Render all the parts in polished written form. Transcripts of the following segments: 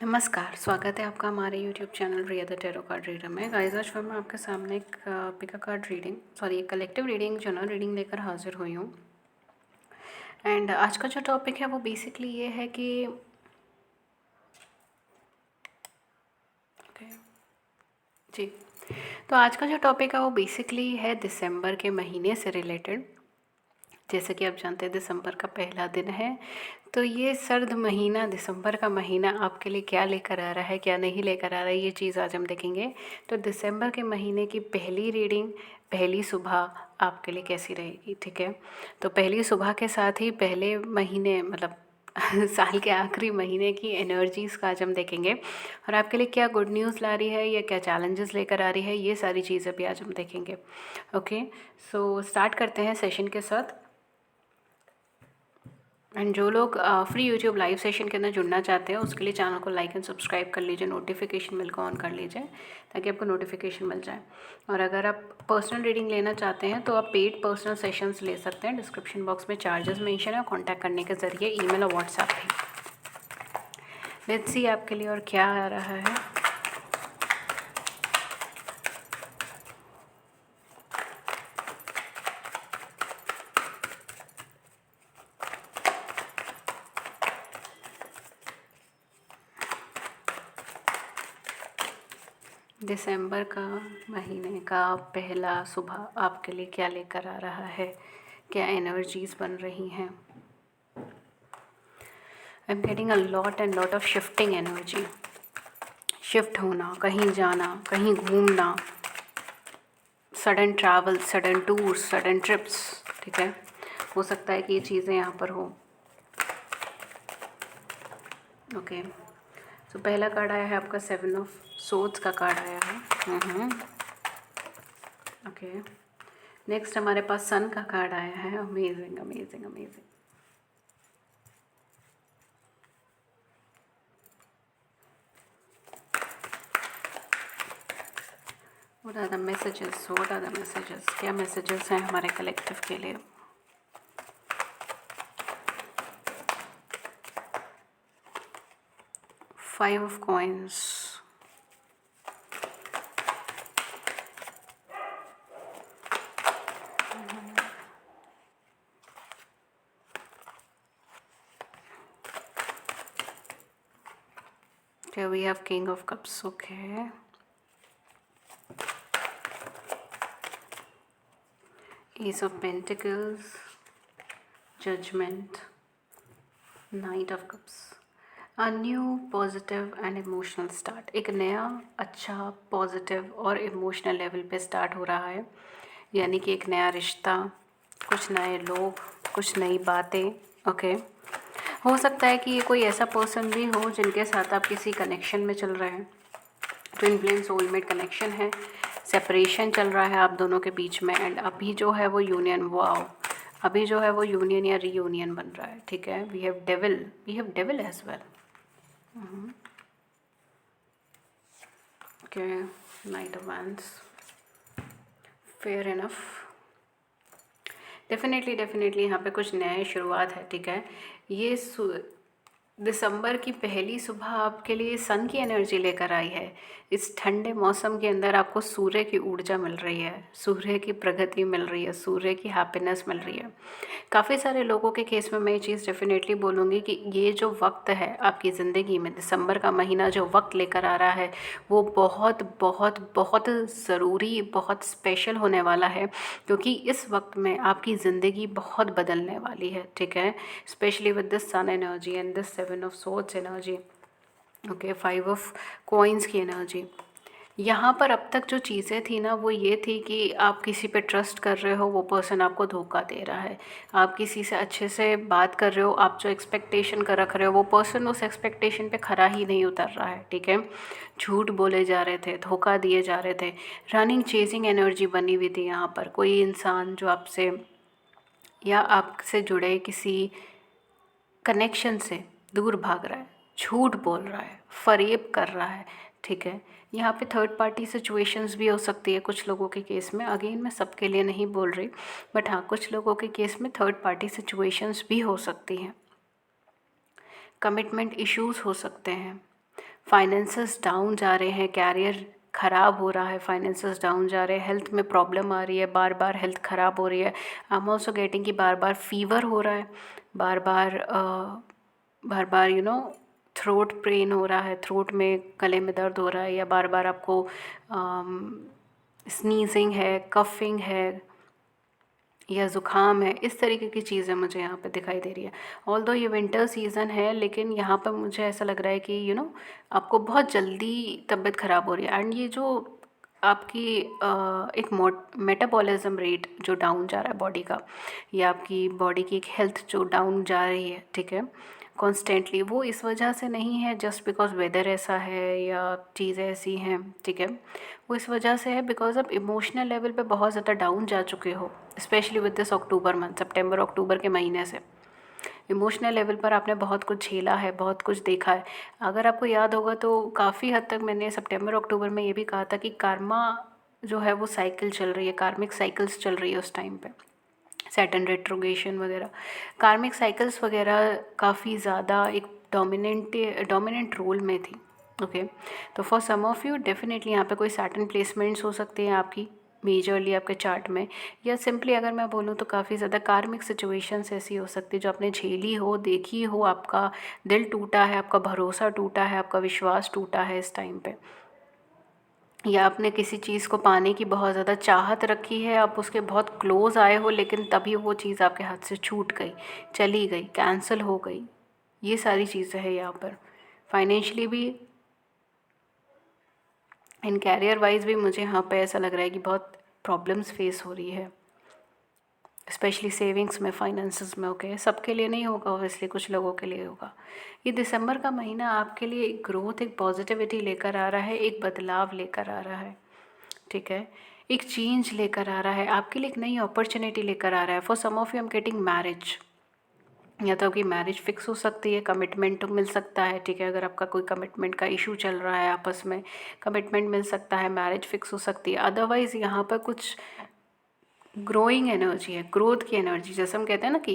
नमस्कार, स्वागत है आपका हमारे YouTube channel Riya the tarot card reader में। गाइस, आज मैं आपके सामने एक पिका कार्ड रीडिंग एक कलेक्टिव रीडिंग जनरल रीडिंग लेकर हाजिर हुई हूँ। एंड आज का जो टॉपिक है वो बेसिकली ये है कि जी, तो आज का जो टॉपिक है वो बेसिकली है दिसंबर के महीने से रिलेटेड। जैसे कि आप जानते हैं दिसंबर का पहला दिन है, तो ये सर्द महीना दिसंबर का महीना आपके लिए क्या लेकर आ रहा है, क्या नहीं लेकर आ रहा है, ये चीज़ आज हम देखेंगे। तो दिसंबर के महीने की पहली रीडिंग, पहली सुबह आपके लिए कैसी रहेगी, ठीक है। तो पहली सुबह के साथ ही पहले महीने मतलब साल के आखिरी महीने की एनर्जीज़ का आज हम देखेंगे, और आपके लिए क्या गुड न्यूज़ ला रही है या क्या चैलेंजेस लेकर आ रही है, ये सारी चीज़ें भी आज हम देखेंगे। ओके, सो स्टार्ट करते हैं सेशन के साथ। एंड जो लोग फ्री यूट्यूब लाइव सेशन के अंदर जुड़ना चाहते हैं उसके लिए चैनल को लाइक एंड सब्सक्राइब कर लीजिए, नोटिफिकेशन बिल को ऑन कर लीजिए ताकि आपको नोटिफिकेशन मिल जाए। और अगर आप पर्सनल रीडिंग लेना चाहते हैं तो आप पेड पर्सनल सेशंस ले सकते हैं। डिस्क्रिप्शन बॉक्स में चार्जेस मेंशन है, कॉन्टैक्ट करने के ज़रिए ईमेल और व्हाट्सएप भी। लेट्स सी आपके लिए और क्या आ रहा है। दिसंबर का महीने का पहला सुबह आपके लिए क्या लेकर आ रहा है, क्या एनर्जीज़ बन रही हैं। आई am getting a lot and lot of shifting energy. Shift होना, कहीं जाना, कहीं घूमना, sudden travel, sudden tours, sudden trips, ठीक है। हो सकता है कि ये चीज़ें यहाँ पर हो। ओके, तो पहला कार्ड आया है आपका 7 ऑफ सोर्ड्स का कार्ड आया है। ओके, नेक्स्ट हमारे पास सन का कार्ड आया है। Amazing amazing amazing. What are the messages? What are the messages? क्या messages हैं हमारे कलेक्टिव के लिए। Five of coins, okay, we have king of cups, okay, ace of pentacles, judgment, knight of cups, a new positive and emotional start। एक नया अच्छा positive और emotional level पे स्टार्ट हो रहा है, यानी कि एक नया रिश्ता, कुछ नए लोग, कुछ नई बातें। ओके, हो सकता है कि ये कोई ऐसा पर्सन भी हो जिनके साथ आप किसी कनेक्शन में चल रहे हैं। ट्विन फ्लेम सोलमेट कनेक्शन है, सेपरेशन चल रहा है आप दोनों के बीच में, एंड अभी जो है वो यूनियन, वाओ, अभी जो है वो यूनियन या रीयूनियन बन रहा है, ठीक है। We have devil as well. Okay, knight of wands, fair enough. Definitely यहाँ पे कुछ नए शुरुआत है, ठीक है। ये दिसंबर की पहली सुबह आपके लिए सन की एनर्जी लेकर आई है। इस ठंडे मौसम के अंदर आपको सूर्य की ऊर्जा मिल रही है, सूर्य की प्रगति मिल रही है, सूर्य की हैप्पीनेस मिल रही है। काफ़ी सारे लोगों के केस में मैं ये चीज़ डेफिनेटली बोलूँगी कि ये जो वक्त है आपकी ज़िंदगी में, दिसंबर का महीना जो वक्त लेकर आ रहा है वो बहुत बहुत बहुत ज़रूरी, बहुत स्पेशल होने वाला है, क्योंकि इस वक्त में आपकी ज़िंदगी बहुत बदलने वाली है, ठीक है। Specially with this sun energy and this 7 of swords energy. Okay, 5 of coins की एनर्जी। यहाँ पर अब तक जो चीज़ें थी ना वो ये थी कि आप किसी पे ट्रस्ट कर रहे हो, वो पर्सन आपको धोखा दे रहा है। आप किसी से अच्छे से बात कर रहे हो, आप जो एक्सपेक्टेशन कर रख रहे हो वो पर्सन उस एक्सपेक्टेशन पे खरा ही नहीं उतर रहा है, ठीक है। झूठ बोले जा रहे थे, धोखा दिए जा रहे थे, रनिंग चेजिंग एनर्जी बनी हुई थी। यहाँ पर कोई इंसान जो आपसे या आपसे जुड़े किसी कनेक्शन से दूर भाग रहा है, झूठ बोल रहा है, फ़रेब कर रहा है, ठीक है। यहाँ पे थर्ड पार्टी सिचुएशंस भी हो सकती है कुछ लोगों के केस में। अगेन मैं सबके लिए नहीं बोल रही, बट हाँ कुछ लोगों के केस में थर्ड पार्टी सिचुएशंस भी हो सकती हैं। कमिटमेंट इश्यूज़ हो सकते हैं, फाइनेंसेस डाउन जा रहे हैं, कैरियर ख़राब हो रहा है, फाइनेंसेस डाउन जा रहे हैं, हेल्थ में प्रॉब्लम आ रही है, बार बार हेल्थ ख़राब हो रही है। आई एम ऑल्सो गेटिंग कि बार बार फीवर हो रहा है, बार बार थ्रोट पेन हो रहा है, थ्रोट में गले में दर्द हो रहा है, या बार बार आपको स्नीजिंग है, कफिंग है या ज़ुकाम है, इस तरीके की चीज़ें मुझे यहाँ पे दिखाई दे रही है। ऑल्दो ये विंटर सीज़न है, लेकिन यहाँ पर मुझे ऐसा लग रहा है कि आपको बहुत जल्दी तबीयत ख़राब हो रही है। एंड ये जो आपकी एक मेटाबॉलिज्म रेट जो डाउन जा रहा है बॉडी का, या आपकी बॉडी की एक हेल्थ जो डाउन जा रही है, ठीक है, कॉन्स्टेंटली, वो इस वजह से नहीं है जस्ट बिकॉज वेदर ऐसा है या चीज़ें ऐसी हैं, ठीक है। वो इस वजह से है बिकॉज आप इमोशनल लेवल पे बहुत ज़्यादा डाउन जा चुके हो, specially with this October month, सितंबर अक्टूबर के महीने से इमोशनल लेवल पर आपने बहुत कुछ झेला है, बहुत कुछ देखा है। अगर आपको याद होगा तो काफ़ी हद तक मैंने सितंबर अक्टूबर में ये भी कहा था कि कार्मा जो है वो साइकिल चल रही है, कार्मिक साइकिल्स चल रही है उस टाइम पे, सैटर्न रेट्रोगेशन वगैरह, कार्मिक साइकिल्स वगैरह काफ़ी ज़्यादा एक डोमिनेंट रोल में थी। ओके, तो for some of you definitely यहाँ पे कोई सैटर्न प्लेसमेंट्स हो सकती हैं आपकी मेजरली आपके चार्ट में, या सिंपली अगर मैं बोलूँ तो काफ़ी ज़्यादा कार्मिक सिचुएशंस ऐसी हो सकती है जो आपने झेली हो, देखी हो, आपका दिल टूटा है, आपका भरोसा टूटा है, आपका विश्वास टूटा है इस टाइम पे, या आपने किसी चीज़ को पाने की बहुत ज़्यादा चाहत रखी है, आप उसके बहुत क्लोज़ आए हो, लेकिन तभी वो चीज़ आपके हाथ से छूट गई, चली गई, कैंसिल हो गई। ये सारी चीज़ें हैं यहाँ पर। फाइनेंशियली भी इन कैरियर वाइज भी मुझे यहाँ पे ऐसा लग रहा है कि बहुत प्रॉब्लम्स फेस हो रही है, स्पेशली सेविंग्स में, फाइनेंसेस में। ओके, सबके लिए नहीं होगा ऑब्वियसली, कुछ लोगों के लिए होगा। ये दिसंबर का महीना आपके लिए एक ग्रोथ, एक पॉजिटिविटी लेकर आ रहा है, एक बदलाव लेकर आ रहा है, ठीक है, एक चेंज लेकर आ रहा है, आपके लिए एक नई अपॉर्चुनिटी लेकर आ रहा है। For some of you I am getting marriage, या तो आपकी मैरिज फिक्स हो सकती है, कमिटमेंट मिल सकता है, ठीक है, अगर आपका कोई कमिटमेंट का इशू चल रहा है आपस में, कमिटमेंट मिल सकता है, मैरिज फिक्स हो सकती है। अदरवाइज़ यहाँ पर कुछ ग्रोइंग एनर्जी है, ग्रोथ की एनर्जी, जैसे हम कहते हैं ना कि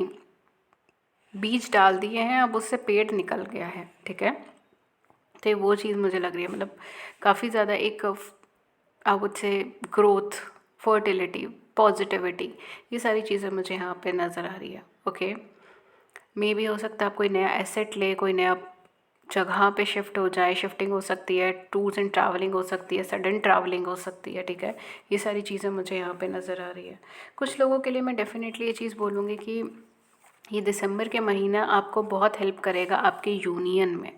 बीज डाल दिए हैं, अब उससे पेड़ निकल गया है, ठीक है, तो वो चीज़ मुझे लग रही है। मतलब काफ़ी ज़्यादा एक I would say growth, fertility, positivity, ये सारी चीज़ें मुझे यहाँ पे नज़र आ रही है। ओके, मे भी हो सकता है आप कोई नया एसेट ले, कोई नया जगह पे शिफ्ट हो जाए, शिफ्टिंग हो सकती है, टूर्स एंड ट्रैवलिंग हो सकती है, सडन ट्रैवलिंग हो सकती है, ठीक है, ये सारी चीज़ें मुझे यहाँ पे नज़र आ रही है। कुछ लोगों के लिए मैं डेफिनेटली ये चीज़ बोलूँगी कि ये दिसंबर के महीना आपको बहुत हेल्प करेगा आपके यूनियन में,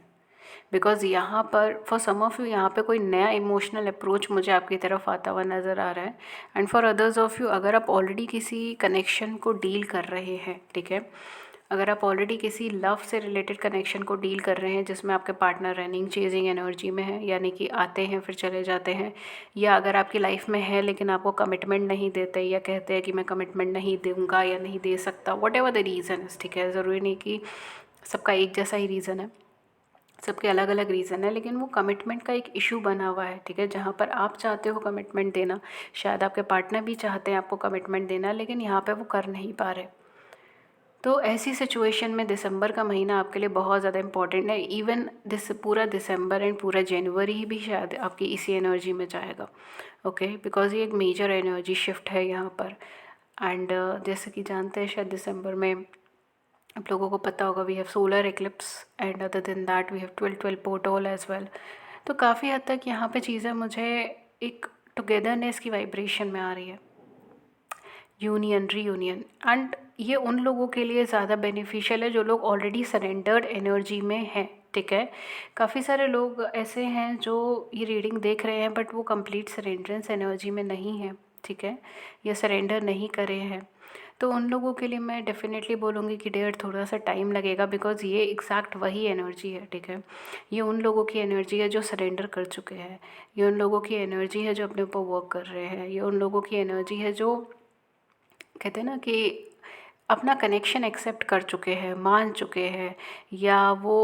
बिकॉज़ यहाँ पर फॉर सम ऑफ़ यू यहाँ पे कोई नया इमोशनल अप्रोच मुझे आपकी तरफ आता हुआ नज़र आ रहा है। And for others of you, अगर आप ऑलरेडी किसी कनेक्शन को डील कर रहे हैं, ठीक है, अगर आप ऑलरेडी किसी लव से रिलेटेड कनेक्शन को डील कर रहे हैं जिसमें आपके पार्टनर रनिंग चेजिंग एनर्जी में है, यानी कि आते हैं फिर चले जाते हैं, या अगर आपकी लाइफ में है लेकिन आपको कमिटमेंट नहीं देते, या कहते हैं कि मैं कमिटमेंट नहीं दूंगा या नहीं दे सकता, what ever the reason is, ठीक है, ज़रूरी नहीं कि सबका एक जैसा ही रीज़न है, सबके अलग अलग रीज़न है, लेकिन वो कमिटमेंट का एक इशू बना हुआ है, ठीक है, जहाँ पर आप चाहते हो कमिटमेंट देना, शायद आपके पार्टनर भी चाहते हैं आपको कमिटमेंट देना, लेकिन यहाँ पे वो कर नहीं पा रहे। तो ऐसी सिचुएशन में दिसंबर का महीना आपके लिए बहुत ज़्यादा इम्पॉर्टेंट है। इवन पूरा दिसंबर एंड पूरा जनवरी भी शायद आपकी इसी एनर्जी में जाएगा। ओके, बिकॉज ये एक मेजर एनर्जी शिफ्ट है यहाँ पर। एंड जैसे कि जानते हैं शायद दिसंबर में आप लोगों को पता होगा, we have solar eclipse, and other than that we have 12/12 portal as well. तो काफ़ी हद तक यहाँ पे चीज़ें मुझे एक टुगेदरनेस की वाइब्रेशन में आ रही है, यूनियन, रीयूनियन। एंड ये उन लोगों के लिए ज़्यादा बेनिफिशियल है जो लोग ऑलरेडी सरेंडर्ड एनर्जी में हैं, ठीक है। काफ़ी सारे लोग ऐसे हैं जो ये रीडिंग देख रहे हैं बट वो कंप्लीट सरेंडरेंस एनर्जी में नहीं है, ठीक है, या सरेंडर नहीं करे हैं। तो उन लोगों के लिए मैं डेफ़िनेटली बोलूँगी कि डियर थोड़ा सा टाइम लगेगा, बिकॉज़ ये एग्जैक्ट वही एनर्जी है, ठीक है। ये उन लोगों की एनर्जी है जो सरेंडर कर चुके हैं, ये उन लोगों की एनर्जी है जो अपने ऊपर वर्क कर रहे हैं, ये उन लोगों की एनर्जी है जो कहते हैं ना कि अपना कनेक्शन एक्सेप्ट कर चुके हैं, मान चुके हैं, या वो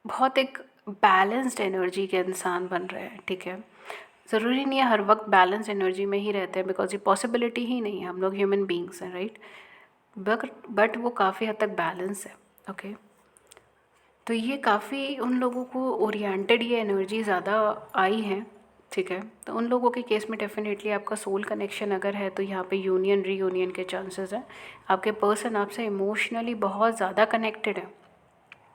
बहुत एक बैलेंस्ड एनर्जी के इंसान बन रहे हैं, ठीक है। ज़रूरी नहीं है हर वक्त बैलेंस एनर्जी में ही रहते हैं, बिकॉज ये पॉसिबिलिटी ही नहीं है, हम लोग ह्यूमन बींग्स हैं, राइट। बट वो काफ़ी हद तक बैलेंस है। ओके, तो ये काफ़ी उन लोगों को ओरिएंटेड ये एनर्जी ज़्यादा आई है, ठीक है। तो उन लोगों के केस में डेफिनेटली आपका सोल कनेक्शन अगर है तो यहाँ पे यूनियन रीयूनियन के चांसेस हैं। आपके पर्सन आपसे इमोशनली बहुत ज़्यादा कनेक्टेड है,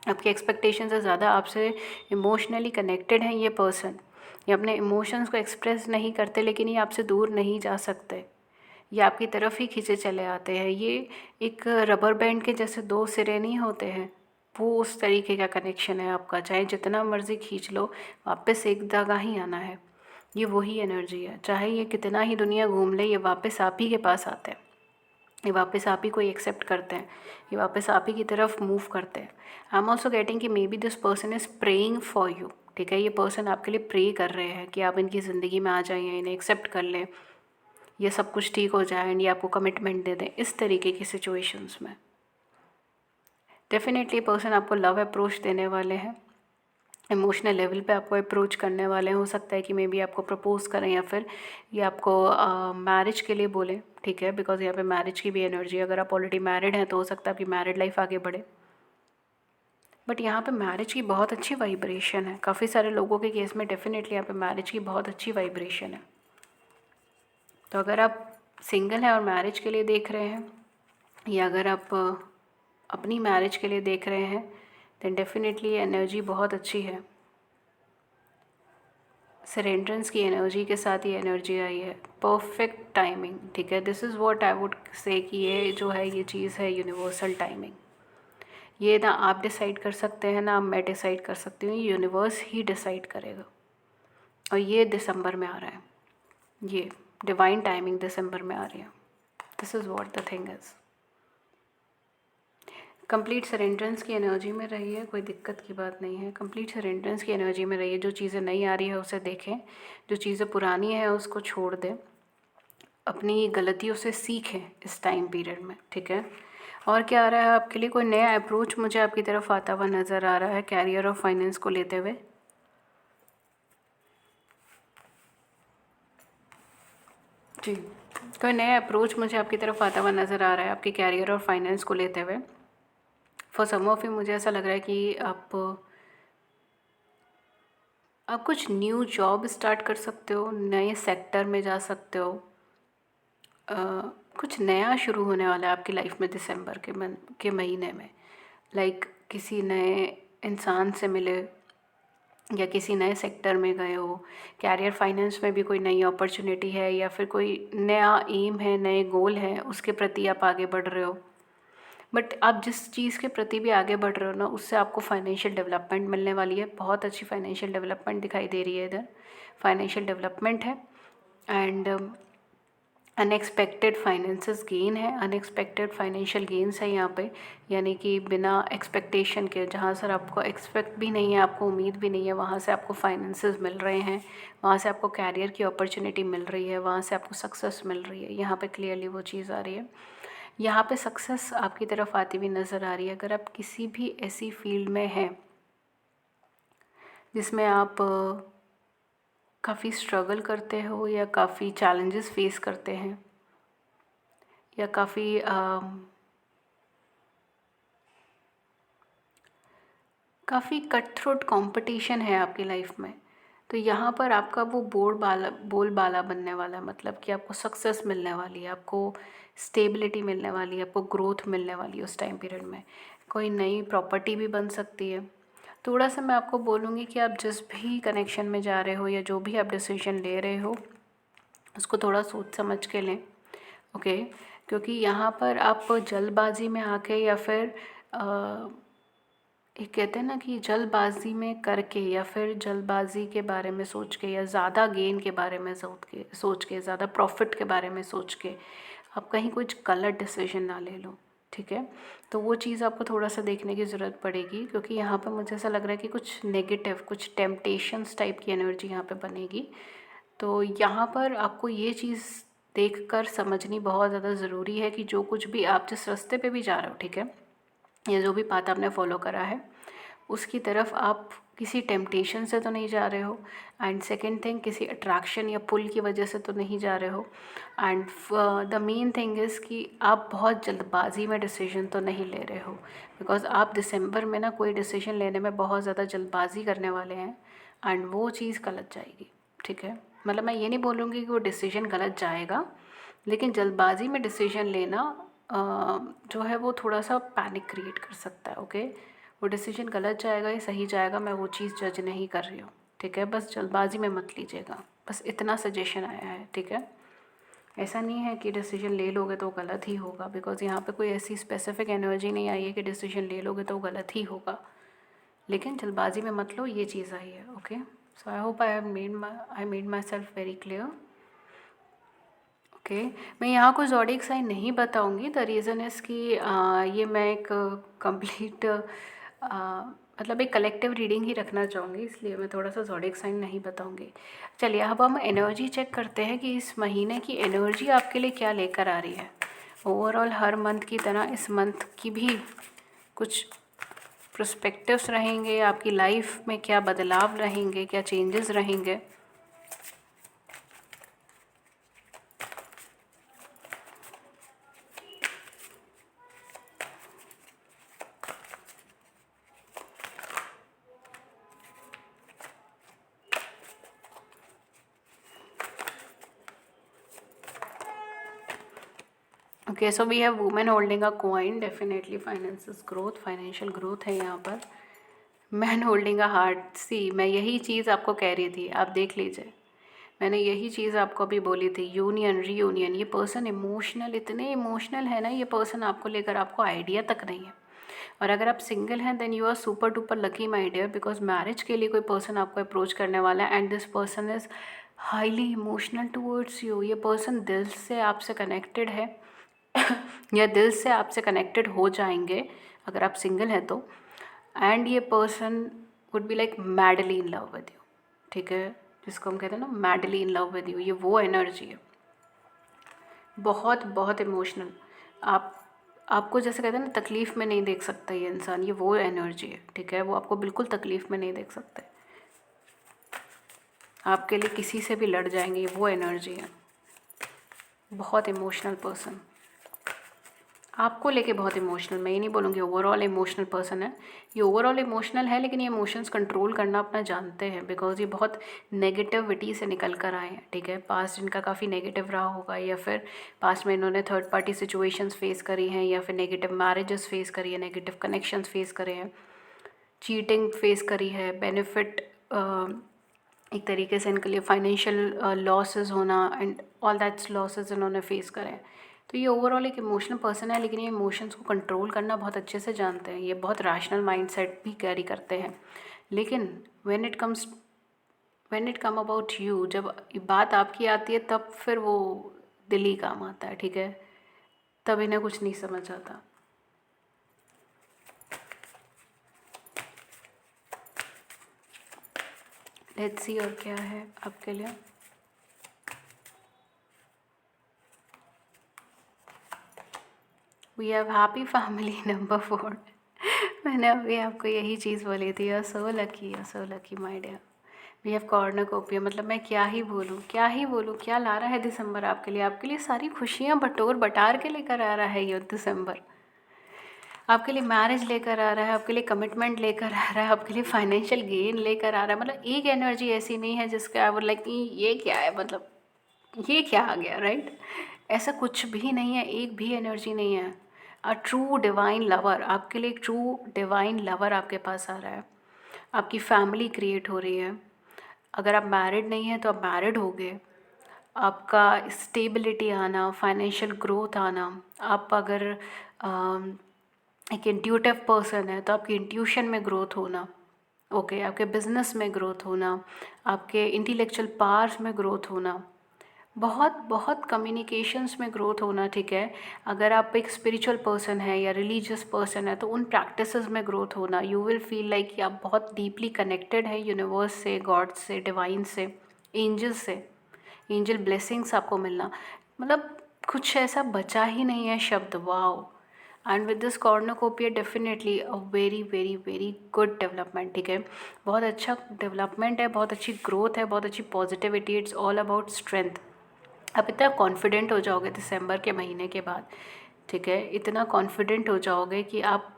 आपकी एक्सपेक्टेशन से ज़्यादा आपसे इमोशनली कनेक्टेड हैं ये पर्सन। ये अपने इमोशंस को एक्सप्रेस नहीं करते, लेकिन ये आपसे दूर नहीं जा सकते, ये आपकी तरफ ही खींचे चले आते हैं। ये एक रबर बैंड के जैसे दो सिरे नहीं होते हैं, वो उस तरीके का कनेक्शन है आपका। चाहे जितना मर्ज़ी खींच लो, वापस एक जगह ही आना है। ये वही एनर्जी है, चाहे ये कितना ही दुनिया घूम ले, ये वापस आप ही के पास आते हैं, ये वापस आप ही को एक्सेप्ट करते हैं, ये वापस आप ही की तरफ मूव करते हैं। आई एम ऑल्सो गेटिंग कि may be this person is praying for you, ठीक है। ये पर्सन आपके लिए प्रे कर रहे हैं कि आप इनकी ज़िंदगी में आ जाइए, इन्हें एक्सेप्ट कर लें, ये सब कुछ ठीक हो जाए एंड ये आपको कमिटमेंट दे दें। इस तरीके की सिचुएशंस में डेफिनेटली पर्सन आपको लव अप्रोच देने वाले हैं, इमोशनल लेवल पे आपको अप्रोच करने वाले हैं। हो सकता है कि मे बी आपको प्रपोज करें या फिर ये आपको मैरिज के लिए बोलें, ठीक है, बिकॉज यहाँ पे मैरिज की भी एनर्जी है। अगर आप ऑलरेडी मैरिड हैं तो हो सकता है आपकी मैरिड लाइफ आगे बढ़े, बट यहाँ पे मैरिज की बहुत अच्छी वाइब्रेशन है। काफ़ी सारे लोगों के केस में डेफिनेटली यहाँ पे मैरिज की बहुत अच्छी वाइब्रेशन है। तो अगर आप सिंगल हैं और मैरिज के लिए देख रहे हैं, या अगर आप अपनी मैरिज के लिए देख रहे हैं, देन डेफिनेटली ये एनर्जी बहुत अच्छी है। सरेंड्रेंस की एनर्जी के साथ ये एनर्जी आई है, परफेक्ट टाइमिंग, ठीक है। This is what I would say कि ये जो है ये चीज़ है यूनिवर्सल टाइमिंग। ये ना आप डिसाइड कर सकते हैं ना मैं डिसाइड कर सकती हूँ, यूनिवर्स ही डिसाइड करेगा। और ये दिसंबर में आ रहा है, ये डिवाइन टाइमिंग दिसंबर में आ रही है। This is what the thing is. Complete surrenderance की एनर्जी में रहिए, कोई दिक्कत की बात नहीं है। कंप्लीट सरेंड्रेंस की एनर्जी में रहिए। जो चीज़ें नहीं आ रही है उसे देखें, जो चीज़ें पुरानी है उसको छोड़ दें, अपनी गलतियों से सीखें इस टाइम पीरियड में, ठीक है। और क्या आ रहा है आपके लिए, कोई नया अप्रोच मुझे आपकी तरफ आता हुआ नज़र आ रहा है कैरियर और फाइनेंस को लेते हुए। जी, कोई नया अप्रोच मुझे आपकी तरफ आता हुआ नज़र आ रहा है आपके कैरियर और फाइनेंस को लेते हुए। फॉर सम ऑफ यू मुझे ऐसा लग रहा है कि आप कुछ न्यू जॉब स्टार्ट कर सकते हो, नए सेक्टर में जा सकते हो। अ, कुछ नया शुरू होने वाला है आपकी लाइफ में दिसंबर के महीने में। लाइक किसी नए इंसान से मिले या किसी नए सेक्टर में गए हो। कैरियर फाइनेंस में भी कोई नई अपॉर्चुनिटी है या फिर कोई नया एम है, नए गोल हैं, उसके प्रति आप आगे बढ़ रहे हो। बट आप जिस चीज़ के प्रति भी आगे बढ़ रहे हो ना, उससे आपको फाइनेंशियल डेवलपमेंट मिलने वाली है। बहुत अच्छी फाइनेंशियल डेवलपमेंट दिखाई दे रही है इधर, फाइनेंशियल डेवलपमेंट है एंड अनएक्सपेक्टेड फाइनेंसेस गेन है, अनएक्सपेक्टेड फाइनेंशियल गेन्स है यहाँ पे। यानी कि बिना एक्सपेक्टेशन के, जहाँ सर आपको एक्सपेक्ट भी नहीं है, आपको उम्मीद भी नहीं है, वहाँ से आपको फाइनेंसेस मिल रहे हैं, वहाँ से आपको कैरियर की अपॉर्चुनिटी मिल रही है, वहाँ से आपको सक्सेस मिल रही है। यहाँ पे क्लियरली वो चीज़ आ रही है। यहाँ पे सक्सेस आपकी तरफ आती हुई नज़र आ रही है। अगर आप किसी भी ऐसी फील्ड में हैं जिसमें आप काफ़ी स्ट्रगल करते हो या काफ़ी चैलेंजेस फेस करते हैं या काफ़ी कट थ्रोट कॉम्पिटिशन है आपकी लाइफ में, तो यहाँ पर आपका वो बोलबाला बनने वाला है। मतलब कि आपको सक्सेस मिलने वाली है, आपको स्टेबिलिटी मिलने वाली है, आपको ग्रोथ मिलने वाली है उस टाइम पीरियड में। कोई नई प्रॉपर्टी भी बन सकती है। थोड़ा सा मैं आपको बोलूँगी कि आप जिस भी कनेक्शन में जा रहे हो या जो भी आप डिसीजन ले रहे हो, उसको थोड़ा सोच समझ के लें, ओके। क्योंकि यहाँ पर आप जल्दबाजी में आके या फिर एक कहते हैं ना कि जल्दबाजी में करके या फिर जल्दबाजी के बारे में सोच के या ज़्यादा गेन के बारे में सोच के ज़्यादा प्रॉफिट के बारे में सोच के आप कहीं कुछ गलत डिसीजन ना ले लो, ठीक है। तो वो चीज़ आपको थोड़ा सा देखने की ज़रूरत पड़ेगी, क्योंकि यहाँ पे मुझे ऐसा लग रहा है कि कुछ नेगेटिव, कुछ टेम्पटेशंस टाइप की एनर्जी यहाँ पे बनेगी। तो यहाँ पर आपको ये चीज़ देखकर समझनी बहुत ज़्यादा ज़रूरी है कि जो कुछ भी आप जिस रास्ते पे भी जा रहे हो, ठीक है, या जो भी पाथ आपने फॉलो करा है, उसकी तरफ आप किसी टेम्पटेशन से तो नहीं जा रहे हो, एंड सेकेंड थिंग किसी अट्रैक्शन या पुल की वजह से तो नहीं जा रहे हो, and the main thing is कि आप बहुत जल्दबाजी में डिसीजन तो नहीं ले रहे हो, बिकॉज आप दिसंबर में ना कोई डिसीजन लेने में बहुत ज़्यादा जल्दबाजी करने वाले हैं, एंड वो चीज़ गलत जाएगी, ठीक है। मतलब मैं ये नहीं बोलूँगी कि वो डिसीजन गलत जाएगा, लेकिन जल्दबाजी में डिसीजन लेना जो है वो थोड़ा सा पैनिक क्रिएट कर सकता है, ओके। वो डिसीजन गलत जाएगा या सही जाएगा, मैं वो चीज़ जज नहीं कर रही हूँ, ठीक है। बस जल्दबाजी में मत लीजिएगा, बस इतना सजेशन आया है, ठीक है। ऐसा नहीं है कि डिसीजन ले लोगे तो गलत ही होगा, बिकॉज यहाँ पे कोई ऐसी स्पेसिफिक एनर्जी नहीं आई है कि डिसीजन ले लोगे तो गलत ही होगा, लेकिन जल्दबाजी में मत लो, ये चीज़ आई है, okay. So I hope I made my self very clear, okay. मैं यहाँ कोई ज़ोडिएक साइन नहीं बताऊँगी, द रीज़न इज़ कि ये मैं एक कंप्लीट मतलब एक कलेक्टिव रीडिंग ही रखना चाहूँगी, इसलिए मैं थोड़ा सा ज़ोडिएक साइन नहीं बताऊँगी। चलिए अब हम एनर्जी चेक करते हैं कि इस महीने की एनर्जी आपके लिए क्या लेकर आ रही है। ओवरऑल हर मंथ की तरह इस मंथ की भी कुछ पर्सपेक्टिव्स रहेंगे, आपकी लाइफ में क्या बदलाव रहेंगे, क्या चेंजेस रहेंगे। Okay, so we have women holding a coin, definitely financial growth, financial growth है यहाँ पर। Man holding a heart, see मैं यही चीज़ आपको कह रही थी, आप देख लीजिए, मैंने यही चीज़ आपको अभी बोली थी, यूनियन रीयूनियन। ये पर्सन इमोशनल, इतने इमोशनल है ना ये पर्सन आपको लेकर, आपको आइडिया तक नहीं है। और अगर आप सिंगल हैं then you are super duper lucky my dear, because marriage के लिए कोई पर्सन आपको अप्रोच करने वाला है, and this person is highly emotional towards you. ये पर्सन दिल से आपसे कनेक्टेड है या दिल से आपसे कनेक्टेड हो जाएंगे अगर आप सिंगल हैं तो, एंड ये person would be like madly in love with you, ठीक है, जिसको हम कहते हैं ना madly in love with you, ये वो एनर्जी है, बहुत बहुत इमोशनल। आप आपको जैसे कहते हैं ना तकलीफ़ में नहीं देख सकता ये इंसान, ये वो एनर्जी है, ठीक है। वो आपको बिल्कुल तकलीफ़ में नहीं देख सकते, आपके लिए किसी से भी लड़ जाएंगे, ये वो एनर्जी है। बहुत इमोशनल पर्सन, आपको लेके बहुत इमोशनल, मैं ये नहीं बोलूँगी ओवरऑल इमोशनल पर्सन है, ये ओवरऑल इमोशनल है, लेकिन ये इमोशंस कंट्रोल करना अपना जानते हैं, बिकॉज ये बहुत नेगेटिविटी से निकल कर आए हैं, ठीक है। पास्ट इनका काफ़ी नेगेटिव रहा होगा, या फिर पास्ट में इन्होंने थर्ड पार्टी सिचुएशंस फेस करी हैं, या फिर नेगेटिव मैरिजेस फेस करी है, नेगेटिव कनेक्शंस फेस करे हैं, चीटिंग फेस करी है, बेनिफिट एक तरीके से इनके लिए फाइनेंशियल लॉसेस होना एंड ऑल दैट्स लॉसेस इन्होंने फेस करे हैं। तो ये ओवरऑल एक इमोशनल पर्सन है, लेकिन ये इमोशंस को कंट्रोल करना बहुत अच्छे से जानते हैं, ये बहुत रैशनल माइंडसेट भी कैरी करते हैं, लेकिन when it come about you, जब बात आपकी आती है तब फिर वो दिल ही काम आता है, ठीक है, तब इन्हें कुछ नहीं समझ आता। लेट्स सी और क्या है आपके लिए। We have happy family number 4। मैंने अभी आपको यही चीज़ बोली थी, और so lucky my dear. We have cornucopia, मतलब मैं क्या ही बोलूँ, क्या ही बोलूँ, क्या ला रहा है दिसंबर आपके लिए सारी खुशियाँ बटोर बटार के लेकर आ रहा है ये दिसंबर। आपके लिए मैरिज लेकर आ रहा है, आपके लिए कमिटमेंट लेकर आ रहा है, आपके लिए फाइनेंशियल गेन लेकर आ रहा है। मतलब एक एनर्जी ऐसी नहीं है जिसका आई वुड लाइक ये क्या है, मतलब ये क्या आ गया, राइट। ऐसा कुछ भी नहीं है, एक भी एनर्जी नहीं है। अ ट्रू डिवाइन लवर, आपके लिए एक ट्रू डिवाइन लवर आपके पास आ रहा है, आपकी फैमिली क्रिएट हो रही है। अगर आप मैरिड नहीं हैं तो आप मैरिड हो गए, आपका स्टेबिलिटी आना, फाइनेंशियल ग्रोथ आना। आप अगर एक इंट्यूटिव पर्सन है तो आपकी इंट्यूशन में ग्रोथ होना, ओके, आपके बिजनेस में ग्रोथ होना, आपके इंटेलेक्चुअल पावर्स में ग्रोथ होना, बहुत बहुत कम्युनिकेशंस में ग्रोथ होना, ठीक है। अगर आप एक स्पिरिचुअल पर्सन है या रिलीजियस पर्सन है तो उन प्रैक्टिसेस में ग्रोथ होना। यू विल फील लाइक कि आप बहुत डीपली कनेक्टेड है यूनिवर्स से, गॉड से, डिवाइन से, एंजल से, एंजल ब्लेसिंग्स आपको मिलना। मतलब कुछ ऐसा बचा ही नहीं है शब्द, wow. And with this कॉर्नोकोपिया definitely a very very very good development, ठीक है। बहुत अच्छा डेवलपमेंट है, बहुत अच्छी ग्रोथ है, बहुत अच्छी positivity, it's all about strength. आप इतना कॉन्फिडेंट हो जाओगे दिसंबर के महीने के बाद, ठीक है, इतना कॉन्फिडेंट हो जाओगे कि आप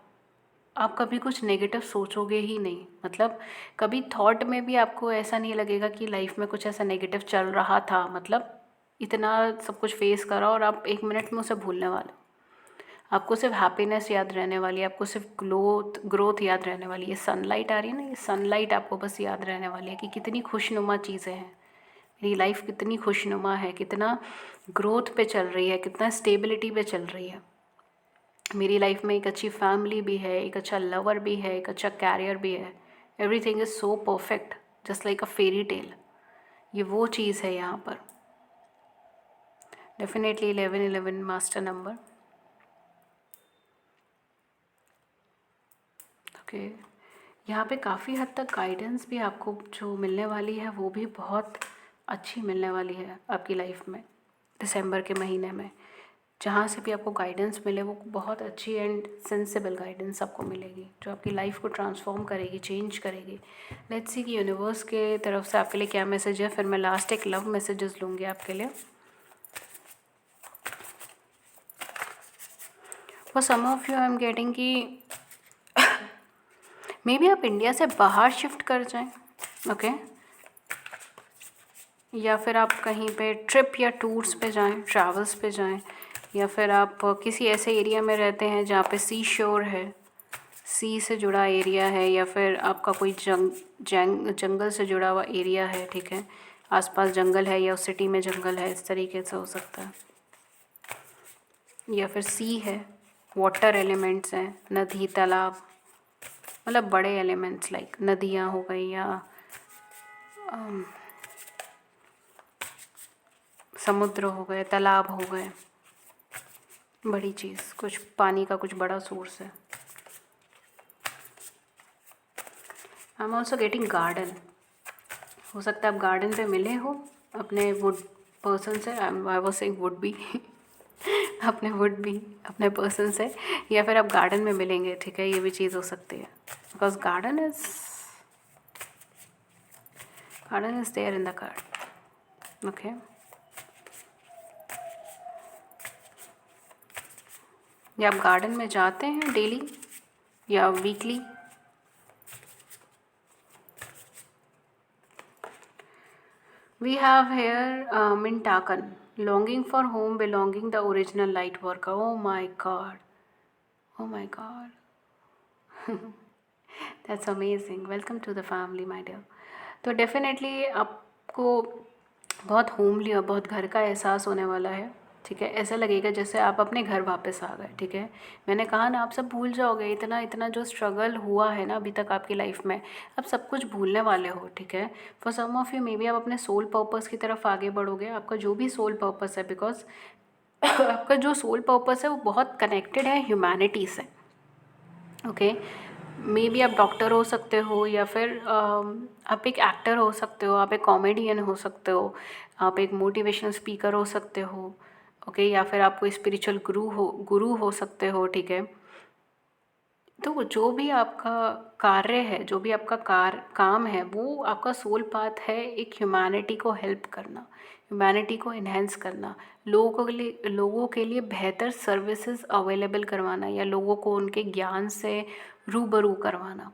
कभी कुछ नेगेटिव सोचोगे ही नहीं। मतलब कभी थॉट में भी आपको ऐसा नहीं लगेगा कि लाइफ में कुछ ऐसा नेगेटिव चल रहा था। मतलब इतना सब कुछ फेस करा और आप 1 मिनट में उसे भूलने वाले हो। आपको सिर्फ हैप्पीनेस याद रहने वाली है, आपको सिर्फ ग्रोथ याद रहने वाली है। सनलाइट आ रही है ना, ये सनलाइट आपको बस याद रहने वाली है कि कितनी खुशनुमा चीज़ें हैं, मेरी लाइफ कितनी खुशनुमा है, कितना ग्रोथ पे चल रही है, कितना स्टेबिलिटी पे चल रही है। मेरी लाइफ में एक अच्छी फैमिली भी है, एक अच्छा लवर भी है, एक अच्छा कैरियर भी है। Everything is so perfect, just like a fairy tale. ये वो चीज़ है यहाँ पर। Definitely 1111 master number. ओके, यहाँ पे काफ़ी हद तक गाइडेंस भी आपको जो मिलने वाली है वो भी बहुत अच्छी मिलने वाली है आपकी लाइफ में दिसंबर के महीने में। जहाँ से भी आपको गाइडेंस मिले वो बहुत अच्छी एंड सेंसिबल गाइडेंस आपको मिलेगी, जो आपकी लाइफ को ट्रांसफॉर्म करेगी, चेंज करेगी। लेट्स सी कि यूनिवर्स के तरफ से आपके लिए क्या मैसेज है। फिर मैं लास्ट एक लव मैसेजेस लूँगी आपके लिए। For some of you I am getting कि मे बी आप इंडिया से बाहर शिफ्ट कर जाएं, ओके, या फिर आप कहीं पे ट्रिप या टूर्स पे जाएं, ट्रैवल्स पे जाएं, या फिर आप किसी ऐसे एरिया में रहते हैं जहाँ पे सी शोर है, सी से जुड़ा एरिया है, या फिर आपका कोई जंगल से जुड़ा हुआ एरिया है, ठीक है, आसपास जंगल है या सिटी में जंगल है, इस तरीके से हो सकता है। या फिर सी है, वाटर एलिमेंट्स हैं, नदी तालाब, मतलब बड़े एलिमेंट्स लाइक नदियाँ हो गई या समुद्र हो गए, तालाब हो गए, बड़ी चीज़, कुछ पानी का कुछ बड़ा सोर्स है। I am also getting garden. हो सकता है आप गार्डन पे मिले हो अपने वुड पर्सन से, I was saying would be अपने पर्सन से, या फिर आप गार्डन में मिलेंगे, ठीक है, ये भी चीज़ हो सकती है। Because garden is there in the card, okay. या आप गार्डन में जाते हैं डेली या weekly. We have here Mintakan, longing for home, belonging the original light worker. Oh my God. Oh my God. That's amazing. Welcome to the family, my dear. तो definitely आपको बहुत homely और बहुत घर का एहसास होने वाला है, ठीक है। ऐसा लगेगा जैसे आप अपने घर वापस आ गए, ठीक है। मैंने कहा ना, आप सब भूल जाओगे। इतना इतना जो स्ट्रगल हुआ है ना अभी तक आपकी लाइफ में, आप सब कुछ भूलने वाले हो, ठीक है। For some of you maybe आप अपने सोल पर्पस की तरफ आगे बढ़ोगे, आपका जो भी सोल पर्पस है, बिकॉज आपका जो सोल पर्पस है वो बहुत कनेक्टेड है ह्यूमैनिटी से, ओके। मे बी आप डॉक्टर हो सकते हो, या फिर आप एक एक्टर हो सकते हो, आप एक कॉमेडियन हो सकते हो, आप एक मोटिवेशनल स्पीकर हो सकते हो, ओके, या फिर आप कोई स्पिरिचुअल गुरु हो सकते हो, ठीक है। तो जो भी आपका कार्य है, जो भी आपका काम है, वो आपका सोल पाथ है, एक ह्यूमैनिटी को हेल्प करना, ह्यूमैनिटी को इन्हेंस करना, लोगों के लिए बेहतर सर्विसेज अवेलेबल करवाना, या लोगों को उनके ज्ञान से रूबरू करवाना,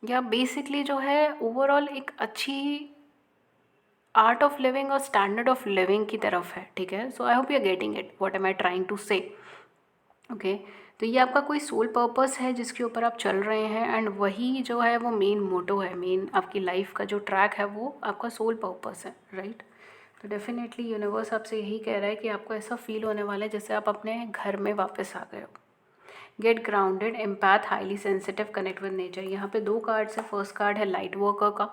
या बेसिकली जो है ओवरऑल एक अच्छी आर्ट ऑफ लिविंग और स्टैंडर्ड ऑफ लिविंग की तरफ है, ठीक है। So I hope you are getting it what am I trying to say, okay. तो ये आपका कोई सोल पर्पस है जिसके ऊपर आप चल रहे हैं, एंड वही जो है वो मेन मोटो है, मेन आपकी लाइफ का जो ट्रैक है वो आपका सोल पर्पस है, राइट। तो डेफिनेटली यूनिवर्स आपसे यही कह रहा है कि आपको ऐसा फील होने वाला है जैसे आप अपने घर में वापस आ गए हो। Get grounded, empath, highly sensitive, connect with nature. यहाँ पे 2 कार्ड्स है। फर्स्ट कार्ड है लाइट वर्कर का,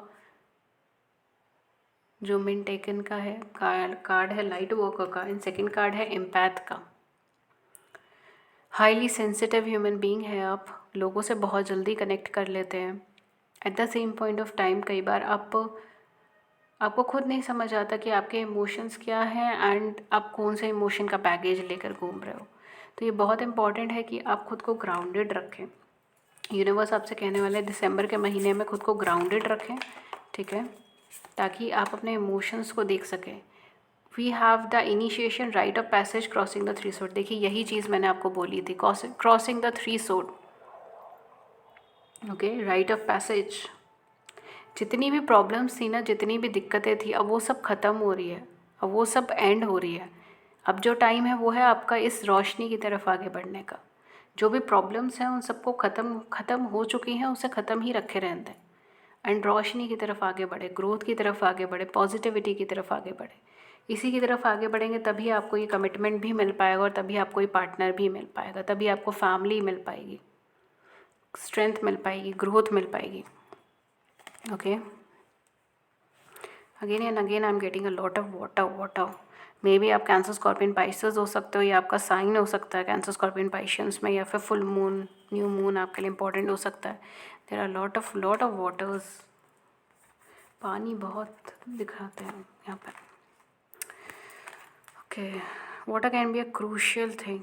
जो मिन टेकन का है, कार्ड है लाइट वर्कर का, एंड सेकेंड कार्ड है एम्पैथ का। हाईली सेंसिटिव ह्यूमन बीइंग है आप, लोगों से बहुत जल्दी कनेक्ट कर लेते हैं। At the same point of time कई बार आपको खुद नहीं समझ आता कि आपके इमोशंस क्या हैं, एंड आप कौन से इमोशन का बैगेज लेकर घूम रहे हो। तो ये बहुत इंपॉर्टेंट है कि आप खुद को ग्राउंडेड रखें। यूनिवर्स आपसे कहने वाला है दिसंबर के महीने में खुद को ग्राउंडेड रखें, ठीक है, ताकि आप अपने इमोशंस को देख सकें। We have the initiation rite of passage crossing the 3 sword. देखिए यही चीज़ मैंने आपको बोली थी, क्रॉसिंग द 3 सोड, ओके, राइट ऑफ पैसेज। जितनी भी प्रॉब्लम्स थी ना, जितनी भी दिक्कतें थी, अब वो सब ख़त्म हो रही है, अब वो सब एंड हो रही है। अब जो टाइम है वो है आपका इस रोशनी की तरफ आगे बढ़ने का। जो भी प्रॉब्लम्स हैं उन सबको ख़त्म हो चुकी हैं, उसे ख़त्म ही रखे रहने दें एंड रोशनी की तरफ आगे बढ़े, ग्रोथ की तरफ आगे बढ़े, पॉजिटिविटी की तरफ आगे बढ़े। इसी की तरफ आगे बढ़ेंगे तभी आपको ये कमिटमेंट भी मिल पाएगा और तभी आपको ये पार्टनर भी मिल पाएगा, तभी आपको फैमिली मिल पाएगी, स्ट्रेंथ मिल पाएगी, ग्रोथ मिल पाएगी, okay. Again and again I am getting a lot of water. May be आप कैंसर स्कॉर्पियन पाइसेस हो सकते हो, या आपका साइन हो सकता है कैंसर स्कॉर्पियन पाइशंस में, या फिर फुल मून, न्यू मून आपके लिए इंपॉर्टेंट हो सकता है। There are lot of waters, पानी बहुत दिखाते हैं यहाँ पर, okay. Water can be a crucial thing.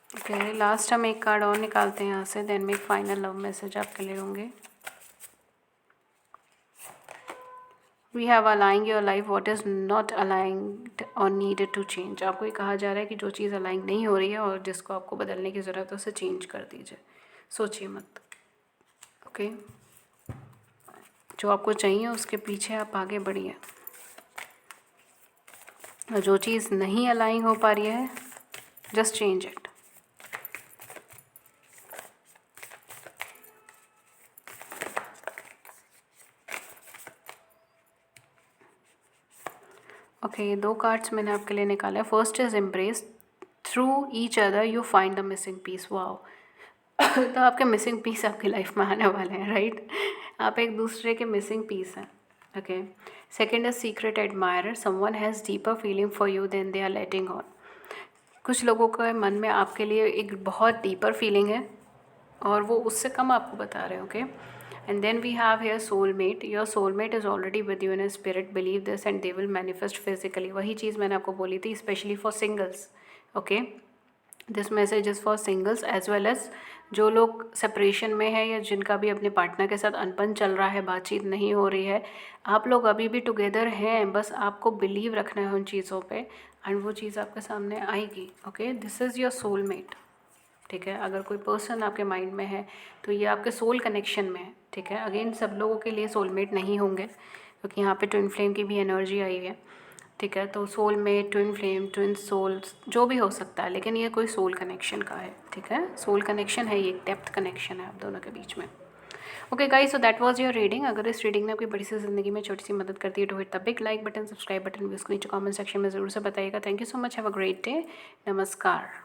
Okay, last हम एक कार्ड और निकालते हैं यहाँ से, देन में एक फाइनल लव मैसेज आपके लिए होंगे। We have aligning your life what is not aligned और नीडेड टू चेंज। आपको ये कहा जा रहा है कि जो चीज़ अलाइंग नहीं हो रही है और जिसको आपको बदलने की ज़रूरत है उसे चेंज कर दीजिए, सोचिए मत, ओके। जो आपको चाहिए उसके पीछे आप आगे बढ़िए, और जो चीज़ नहीं अलाइंग हो पा रही है जस्ट चेंज इट। ओके, ये 2 कार्ड्स मैंने आपके लिए निकाले। First is embrace, through each other you find the missing piece. Wow तो आपके मिसिंग पीस आपकी लाइफ में आने वाले हैं, राइट। आप एक दूसरे के मिसिंग पीस हैं, okay. Second is secret admirer, someone has deeper feeling for you then they are letting on. कुछ लोगों के मन में आपके लिए एक बहुत डीपर फीलिंग है और वो उससे कम आपको बता रहे हैं, okay. And then we have here soulmate. Your soulmate is already with you in a spirit. Believe this and they will manifest physically. वही चीज़ मैंने आपको बोली थी, especially for singles. Okay. This message is for singles as well as जो लोग separation में है या जिनका भी अपने पार्टनर के साथ अनबन चल रहा है, बातचीत नहीं हो रही है, आप लोग अभी भी टुगेदर हैं, बस आपको बिलीव रखना है उन चीज़ों पे एंड वो चीज़ आपके सामने आएगी, okay. This is your soulmate, ठीक है। अगर कोई पर्सन आपके माइंड में है तो ये आपके सोल कनेक्शन में है, ठीक है। अगेन सब लोगों के लिए सोलमेट नहीं होंगे क्योंकि यहाँ पे ट्विन फ्लेम की भी एनर्जी आई है, ठीक है। तो soulmate, twin flame, twin souls जो भी हो सकता है, लेकिन ये कोई सोल कनेक्शन का है, ठीक है। सोल कनेक्शन है, ये एक डेप्थ कनेक्शन है आप दोनों के बीच में। Okay guys, so that was your reading. अगर इस रीडिंग ने आपकी बड़ी सी ज़िंदगी में छोटी सी मदद करती है तो hit the big like button, subscribe button भी उसको नीचे कमेंट सेक्शन में ज़रूर से बताइएगा। Thank you so much, have a great day, नमस्कार।